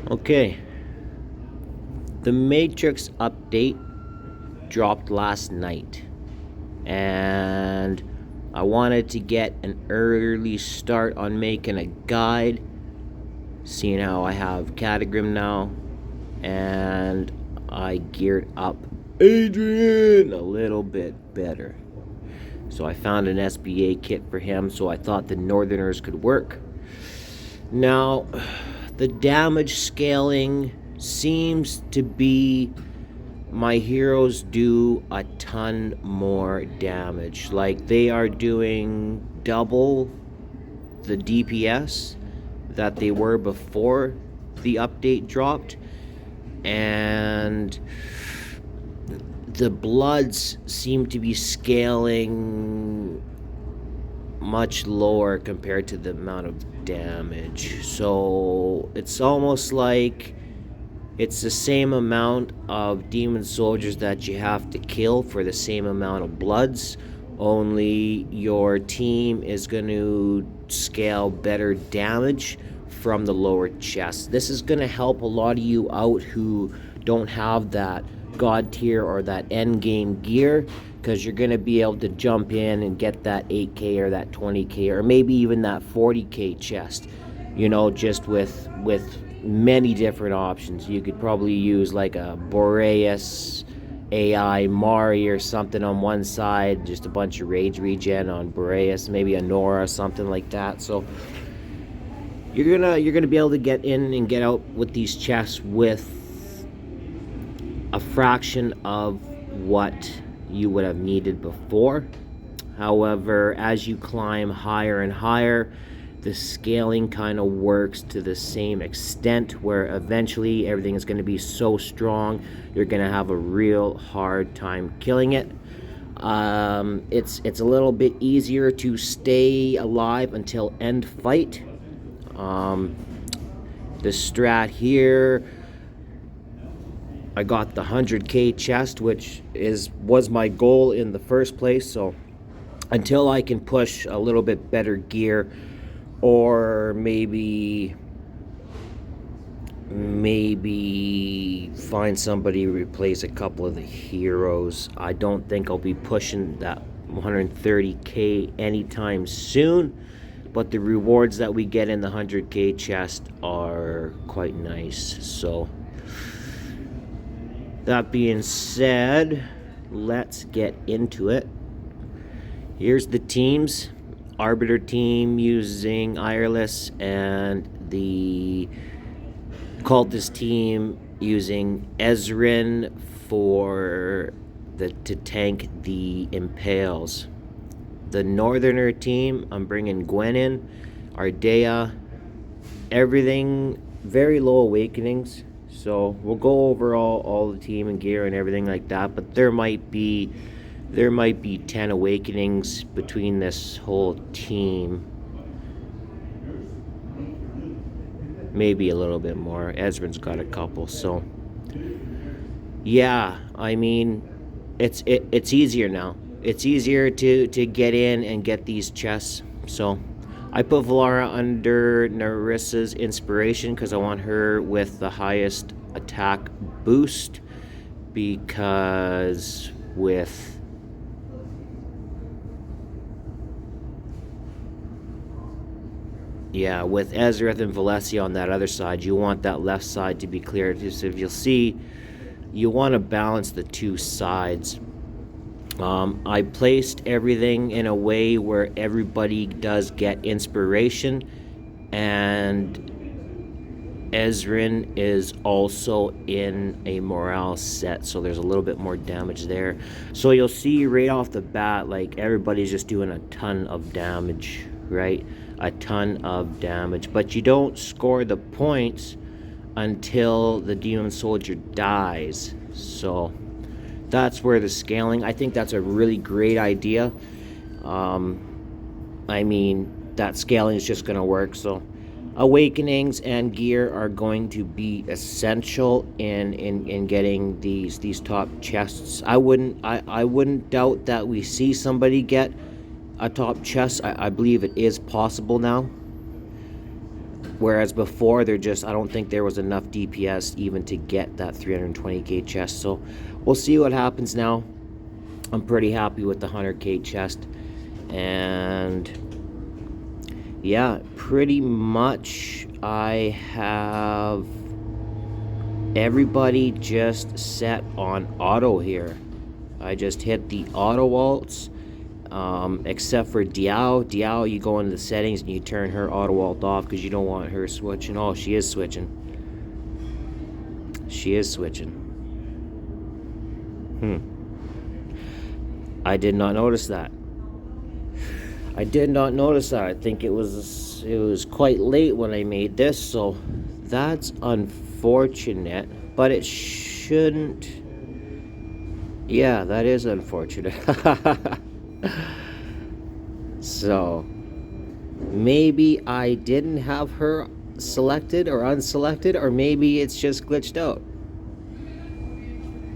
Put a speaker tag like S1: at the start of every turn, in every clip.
S1: Okay, the Matrix update dropped last night, and I wanted to get an early start on making a guide, seeing how I have Catagrim now, and I geared up Adrian a little bit better. So I found an SBA kit for him, so I thought the Northerners could work. Now, the damage scaling seems to be my heroes do a ton more damage. Like, they are doing double the DPS that they were before the update dropped, and the bloods seem to be scaling much lower compared to the amount of damage. So it's almost like it's the same amount of demon soldiers that you have to kill for the same amount of bloods, only your team is going to scale better damage from the lower chest. This is going to help a lot of you out who don't have that god tier or that end game gear, because you're going to be able to jump in and get that 8k or that 20k or maybe even that 40k chest, you know, just with many different options. You could probably use like a Boreas AI Mari or something on one side, just a bunch of rage regen on Boreas, maybe a Nora or something like that. So you're gonna be able to get in and get out with these chests with a fraction of what you would have needed before. However, as you climb higher and higher, the scaling kind of works to the same extent, where eventually everything is going to be so strong you're going to have a real hard time killing it. It's a little bit easier to stay alive until end fight. The strat here, I got the 100k chest, which was my goal in the first place. So until I can push a little bit better gear, or maybe find somebody to replace a couple of the heroes, I don't think I'll be pushing that 130k anytime soon. But the rewards that we get in the 100k chest are quite nice. So that being said, let's get into it. Here's the teams. Arbiter team using Ireless, and the Cultist team using Ezrin to tank the Impales. The Northerner team, I'm bringing Gwen in, Ardea, everything very low awakenings. So we'll go over all the team and gear and everything like that, but there might be 10 awakenings between this whole team. Maybe a little bit more. Ezrin's got a couple. So yeah, I mean, it's easier now. It's easier to get in and get these chests. So I put Valara under Narissa's inspiration because I want her with the highest attack boost, because with Ezreath and Valencia on that other side, you want that left side to be clear. Just if you'll see, you want to balance the two sides. I placed everything in a way where everybody does get inspiration, and Ezrin is also in a morale set, so there's a little bit more damage there. So you'll see right off the bat, like, everybody's just doing a ton of damage, right? A ton of damage, but you don't score the points until the demon soldier dies. So that's where the scaling, I think that's a really great idea. I mean, that scaling is just going to work. So awakenings and gear are going to be essential in getting these top chests. I wouldn't doubt that we see somebody get a top chest. I believe it is possible now. Whereas before, I don't think there was enough DPS even to get that 320k chest. So we'll see what happens now. I'm pretty happy with the 100k chest. And yeah, pretty much I have everybody just set on auto here. I just hit the auto ults. Except for Diao. Diao, you go into the settings and you turn her auto alt off because you don't want her switching. Oh, she is switching. She is switching. I did not notice that. I did not notice that. I think it was quite late when I made this, so that's unfortunate. But it shouldn't. Yeah, that is unfortunate. So maybe I didn't have her selected or unselected, or maybe it's just glitched out,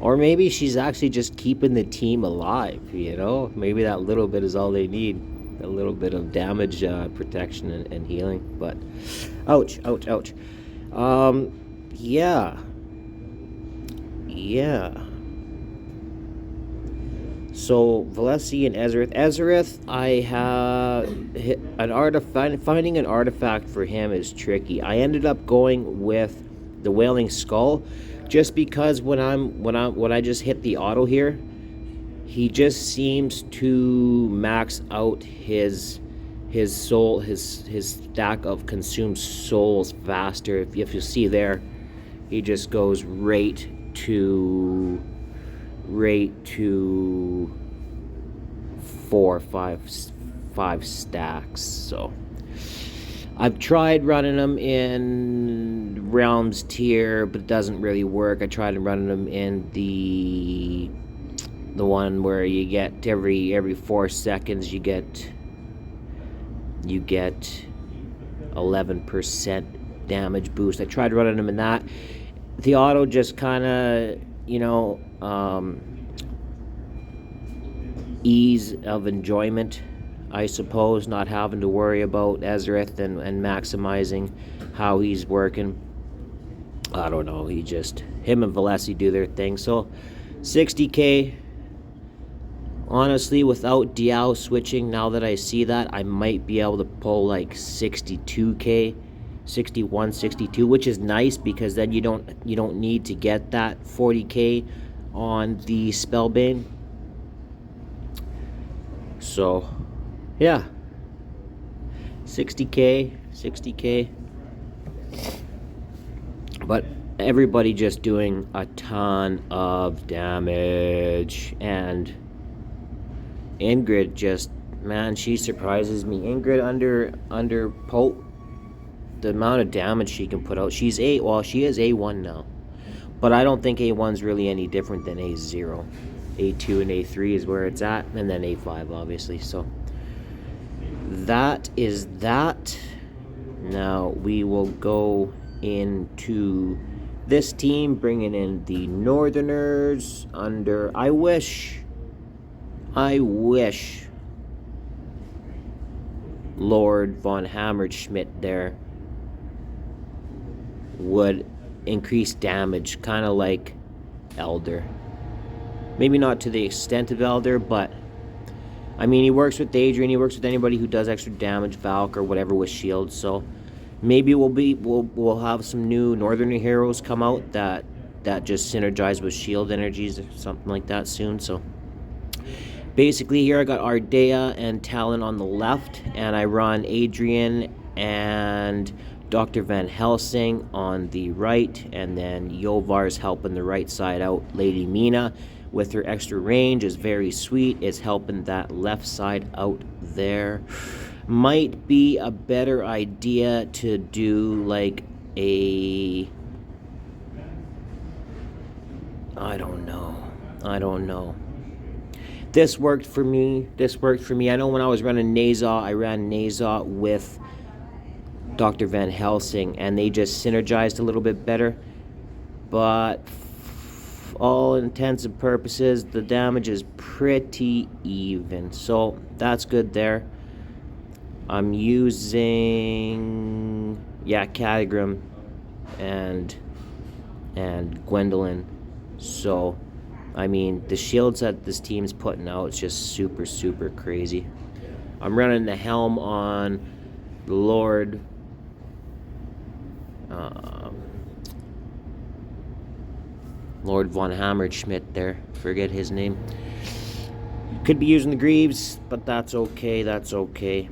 S1: or maybe she's actually just keeping the team alive, you know. Maybe that little bit is all they need, a little bit of damage protection and healing. But ouch. Yeah. So Valesi and Ezereth, I have hit an artifact. Finding an artifact for him is tricky. I ended up going with the Wailing Skull, just because when I just hit the auto here, he just seems to max out his soul, his stack of consumed souls faster. If you see there, he just goes right to 4 or 5 stacks. So I've tried running them in Realms tier, but it doesn't really work. I tried running them in the one where you get every 4 seconds you get 11% damage boost. I tried running them in that. The auto just kind of, ease of enjoyment, I suppose, not having to worry about Ezereth and maximizing how he's working. I don't know, him and Valesi do their thing. So 60k, honestly, without Diao switching, now that I see that, I might be able to pull like 62k, 61, 62, which is nice, because then you don't need to get that 40k on the Spellbane. So yeah, 60k, but everybody just doing a ton of damage. And Ingrid just, man, she surprises me. Ingrid under Pope, the amount of damage she can put out. She is A1 now, but I don't think A1's really any different than A0. A2 and A3 is where it's at, and then A5 obviously. So that is that. Now we will go into this team, bringing in the Northerners under, I wish Lord von Hammerschmidt there would increase damage, kind of like Elder. Maybe not to the extent of Elder, but I mean, he works with Adrian, he works with anybody who does extra damage, Valk or whatever with shields. So maybe we'll have some new Northern heroes come out that just synergize with shield energies or something like that soon. So basically here I got Ardea and Talon on the left, and I run Adrian and Dr. Van Helsing on the right, and then Yovar's helping the right side out. Lady Mina, with her extra range, is very sweet, is helping that left side out there. Might be a better idea to do like a, I don't know. This worked for me. I know when I was running Nazah, I ran Nazah with Dr. Van Helsing, and they just synergized a little bit better. But all intents and purposes, the damage is pretty even. So that's good there. I'm using yeah, Catagrim and Gwendolyn. So I mean, the shields that this team's putting out, it's just super, super crazy. I'm running the helm on Lord von Hammerschmidt there. Forget his name. Could be using the Greaves, but that's okay. That's okay.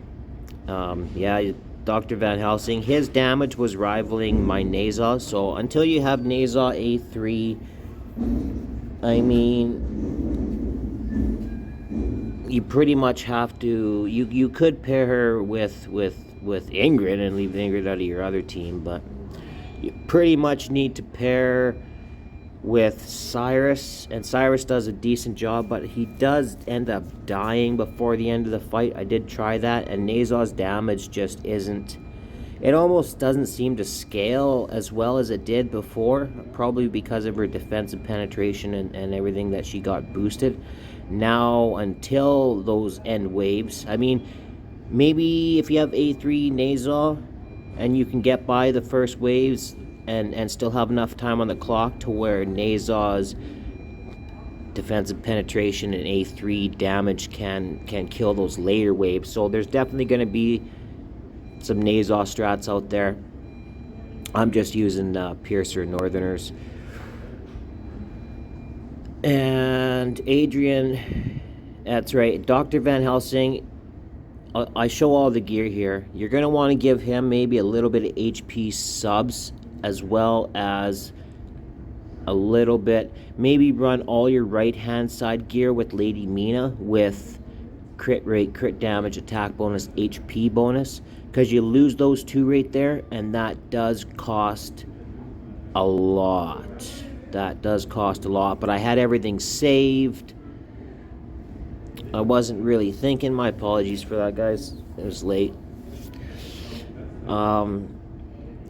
S1: Yeah, Dr. Van Helsing. His damage was rivaling my Naza. So until you have Naza A3, I mean, you pretty much have to. You could pair her with Ingrid and leave Ingrid out of your other team, but you pretty much need to pair with Cyrus, and Cyrus does a decent job, but he does end up dying before the end of the fight. I did try that, and Naza's damage just isn't. It almost doesn't seem to scale as well as it did before, probably because of her defensive penetration and everything that she got boosted. Now, until those end waves, I mean, maybe if you have A3 Naza and you can get by the first waves and still have enough time on the clock to where Naza's defensive penetration and A3 damage can kill those later waves. So there's definitely going to be some Naza strats out there. I'm just using Piercer Northerners. And Adrian, that's right, Dr. Van Helsing, I show all the gear here. You're going to want to give him maybe a little bit of HP subs, as well as a little bit, maybe run all your right hand side gear with Lady Mina with crit rate, crit damage, attack bonus, HP bonus, because you lose those two right there, and that does cost a lot. That does cost a lot, but I had everything saved. I wasn't really thinking. My apologies for that, guys. It was late.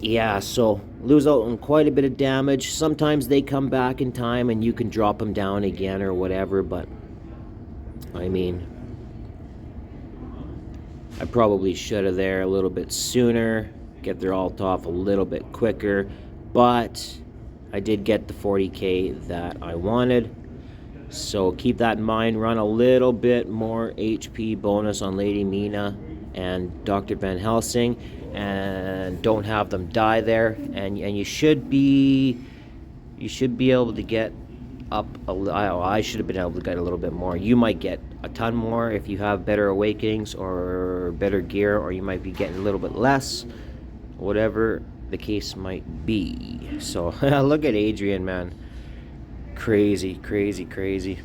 S1: Yeah, so lose out on quite a bit of damage. Sometimes they come back in time and you can drop them down again or whatever, but I mean, I probably should have there a little bit sooner, get their alt off a little bit quicker, but I did get the 40k that I wanted. So keep that in mind. Run a little bit more HP bonus on Lady Mina and Dr. Van Helsing, and don't have them die there. And you should be able to get up I should have been able to get a little bit more. You might get a ton more if you have better awakenings or better gear, or you might be getting a little bit less, whatever the case might be. So look at Adrian, man. Crazy, crazy, crazy.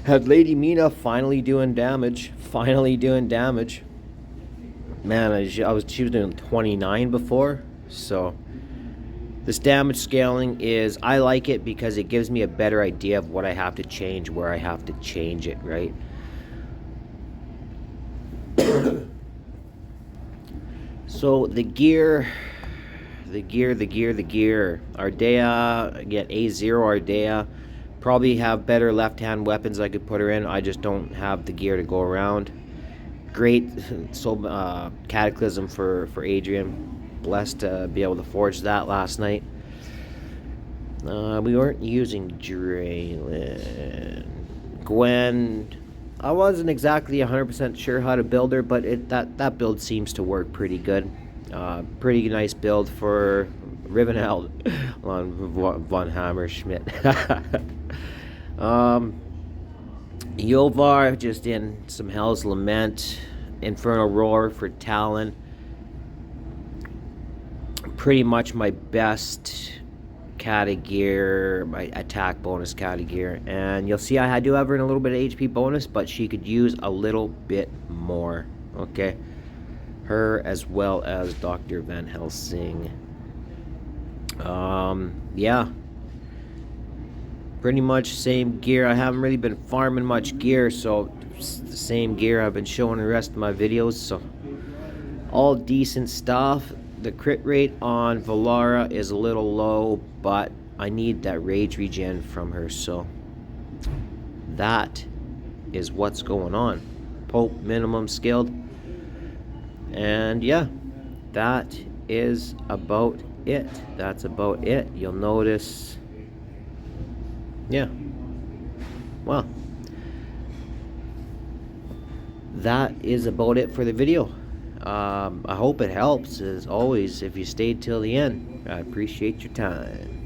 S1: Had Lady Mina finally doing damage. Man, she was doing 29 before. So this damage scaling is, I like it because it gives me a better idea of what I have to change, where I have to change it, right? So the gear. Ardea, get A0 Ardea. Probably have better left-hand weapons I could put her in. I just don't have the gear to go around. Great soul cataclysm for Adrian. Blessed to be able to forge that last night. We weren't using Draylin. Gwen, I wasn't exactly 100% sure how to build her, but that build seems to work pretty good. Pretty nice build for Rivenheld on von Hammerschmidt. Yovar just in some Hell's Lament. Infernal Roar for Talon. Pretty much my best category, my attack bonus category. And you'll see I do have her in a little bit of HP bonus, but she could use a little bit more. Okay. Her as well as Dr. Van Helsing. Yeah, pretty much same gear. I haven't really been farming much gear, so it's the same gear I've been showing the rest of my videos. So all decent stuff. The crit rate on Valara is a little low, but I need that rage regen from her, so that is what's going on. Pope minimum skilled. And yeah, that is about it. That's about it. You'll notice, yeah, well, that is about it for the video. I hope it helps. As always, if you stayed till the end, I appreciate your time.